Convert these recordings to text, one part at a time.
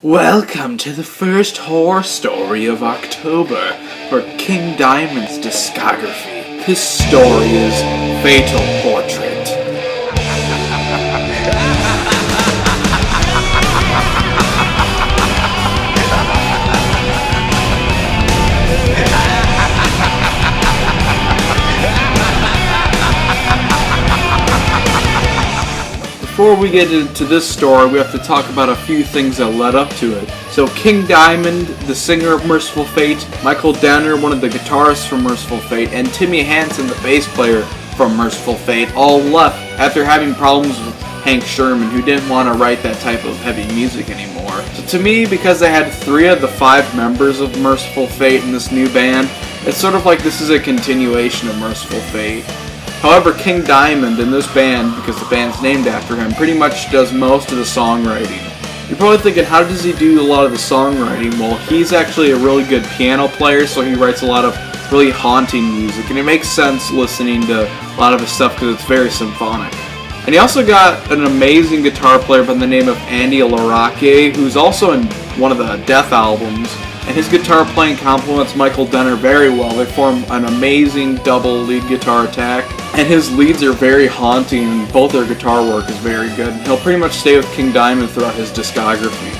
Welcome to the first horror story of October for King Diamond's discography. This story is Fatal Portrait. Before we get into this story, we have to talk about a few things that led up to it. So King Diamond, the singer of Mercyful Fate, Michael Denner, one of the guitarists from Mercyful Fate, and Timmy Hansen, the bass player from Mercyful Fate, all left after having problems with Hank Sherman, who didn't want to write that type of heavy music anymore. So to me, because they had 3 of the 5 members of Mercyful Fate in this new band, it's sort of like this is a continuation of Mercyful Fate. However, King Diamond in this band, because the band's named after him, pretty much does most of the songwriting. You're probably thinking, how does he do a lot of the songwriting? Well, he's actually a really good piano player, so he writes a lot of really haunting music, and it makes sense listening to a lot of his stuff because it's very symphonic. And he also got an amazing guitar player by the name of Andy Larocque, who's also in one of the Death albums, and his guitar playing complements Michael Denner very well. They form an amazing double lead guitar attack, and his leads are very haunting, and both their guitar work is very good. He'll pretty much stay with King Diamond throughout his discography.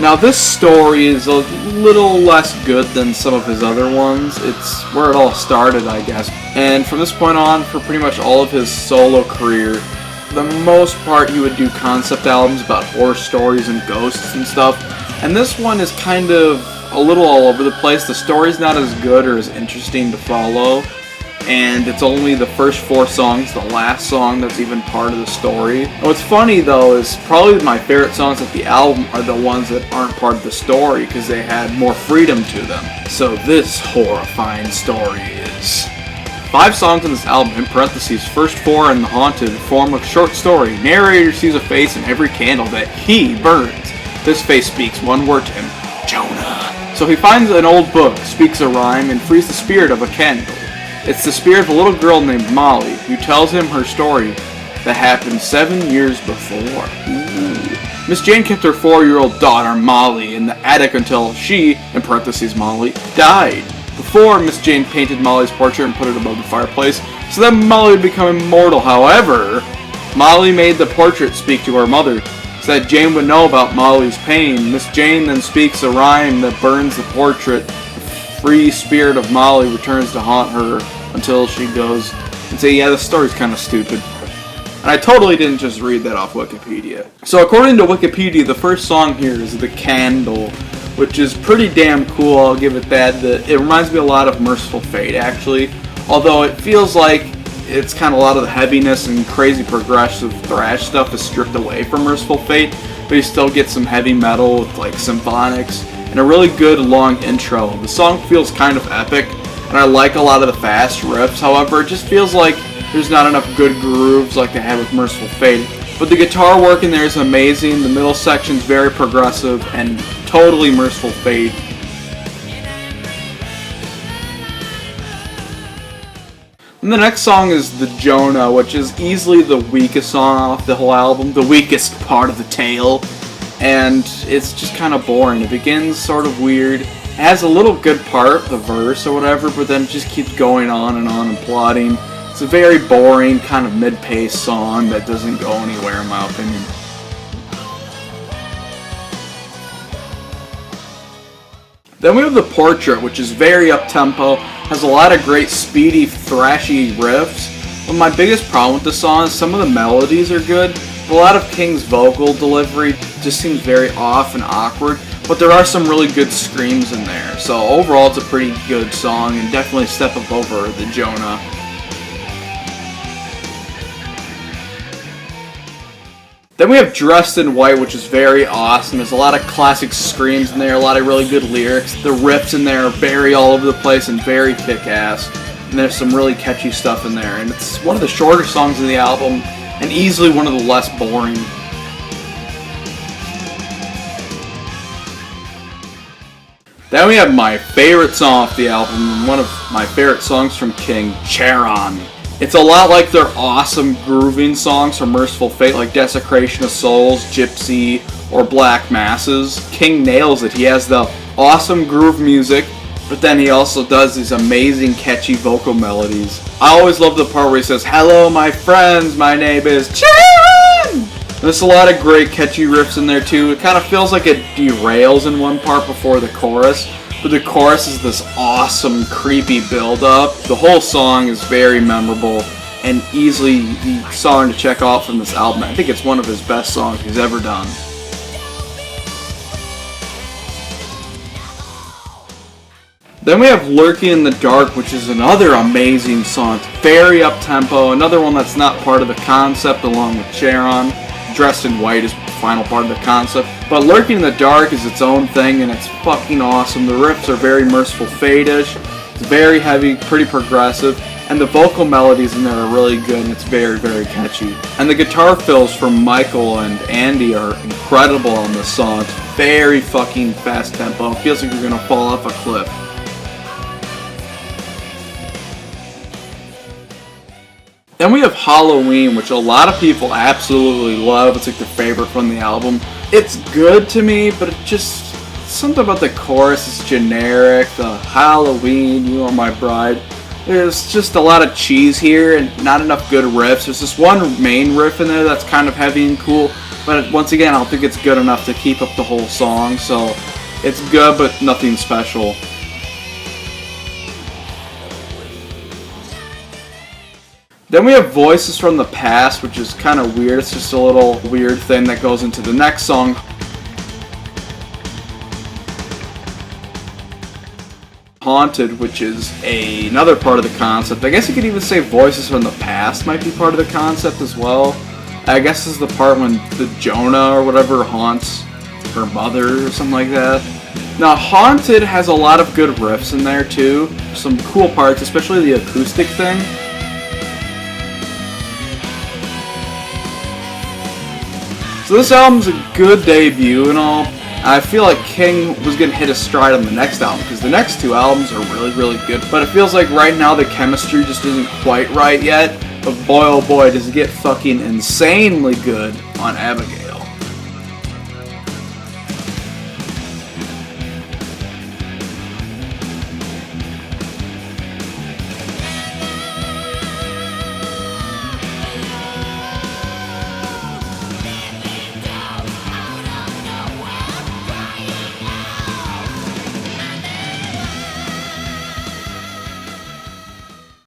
Now this story is a little less good than some of his other ones. It's where it all started, I guess. And from this point on, for pretty much all of his solo career, for the most part he would do concept albums about horror stories and ghosts and stuff. And this one is kind of a little all over the place. The story's not as good or as interesting to follow, and it's only the first 4 songs, the last song that's even part of the story. And what's funny though is probably my favorite songs of the album are the ones that aren't part of the story because they had more freedom to them. So this horrifying story is 5 songs on this album, in parentheses, first 4 in the haunted form of short story. Narrator sees a face in every candle that he burns. This face speaks one word to him: Jonah. So he finds an old book, speaks a rhyme, and frees the spirit of a candle. It's the spirit of a little girl named Molly, who tells him her story that happened 7 years before. Ooh. Miss Jane kept her 4-year-old daughter, Molly, in the attic until she, in parentheses Molly, died. Before, Miss Jane painted Molly's portrait and put it above the fireplace, so that Molly would become immortal. However, Molly made the portrait speak to her mother, so that Jane would know about Molly's pain. Miss Jane then speaks a rhyme that burns the portrait. The free spirit of Molly returns to haunt her until she goes and say, yeah, this story's kind of stupid. And I totally didn't just read that off Wikipedia. So according to Wikipedia, the first song here is The Candle, which is pretty damn cool, I'll give it that. It reminds me a lot of Mercyful Fate, actually. Although it feels like it's kind of a lot of the heaviness and crazy progressive thrash stuff is stripped away from Mercyful Fate, but you still get some heavy metal with like symphonics and a really good long intro. The song feels kind of epic, and I like a lot of the fast riffs. However, it just feels like there's not enough good grooves like they had with Mercyful Fate. But the guitar work in there is amazing. The middle section's very progressive and totally Mercyful Fate. And the next song is The Jonah, which is easily the weakest song off the whole album, the weakest part of the tale, and it's just kind of boring. It begins sort of weird. It has a little good part, the verse or whatever, but then it just keeps going on and plotting. It's a very boring, kind of mid-paced song that doesn't go anywhere in my opinion. Then we have The Portrait, which is very up-tempo, has a lot of great speedy, thrashy riffs. But my biggest problem with the song is some of the melodies are good, but a lot of King's vocal delivery just seems very off and awkward, but there are some really good screams in there. So overall it's a pretty good song and definitely a step up over The Jonah. Then we have Dressed in White, which is very awesome. There's a lot of classic screams in there, a lot of really good lyrics. The riffs in there are very all over the place and very kick-ass. And there's some really catchy stuff in there. And it's one of the shorter songs in the album, and easily one of the less boring. Then we have my favorite song off the album, and one of my favorite songs from King, Charon. It's a lot like their awesome grooving songs from Mercyful Fate, like Desecration of Souls, Gypsy, or Black Masses, King nails it. He has the awesome groove music, but then he also does these amazing catchy vocal melodies. I always love the part where he says, "Hello my friends, my name is Chan!" There's a lot of great catchy riffs in there too. It kind of feels like it derails in one part before the chorus, but the chorus is this awesome creepy build-up. The whole song is very memorable and easily the song to check off from this album. I think it's one of his best songs he's ever done. Then we have Lurking in the Dark, which is another amazing song. It's very up-tempo, another one that's not part of the concept, along with Charon. Dressed in White is the final part of the concept. But Lurking in the Dark is its own thing, and it's fucking awesome. The riffs are very Merciful Fate-ish. It's very heavy, pretty progressive, and the vocal melodies in there are really good, and it's very, very catchy. And the guitar fills from Michael and Andy are incredible on this song. It's very fucking fast tempo. It feels like you're gonna fall off a cliff. Then we have Halloween, which a lot of people absolutely love. It's like their favorite from the album. It's good to me, but it just, something about the chorus is generic. The Halloween, you are my bride. There's just a lot of cheese here and not enough good riffs. There's this one main riff in there that's kind of heavy and cool, but once again, I don't think it's good enough to keep up the whole song. So it's good, but nothing special. Then we have Voices from the Past, which is kind of weird. It's just a little weird thing that goes into the next song. Haunted, which is another part of the concept. I guess you could even say Voices from the Past might be part of the concept as well. I guess this is the part when the Jonah or whatever haunts her mother or something like that. Now, Haunted has a lot of good riffs in there too. Some cool parts, especially the acoustic thing. So this album's a good debut and all. I feel like King was going to hit a stride on the next album, because the next two albums are really, really good. But it feels like right now the chemistry just isn't quite right yet. But boy, oh boy, does it get fucking insanely good on Abigail.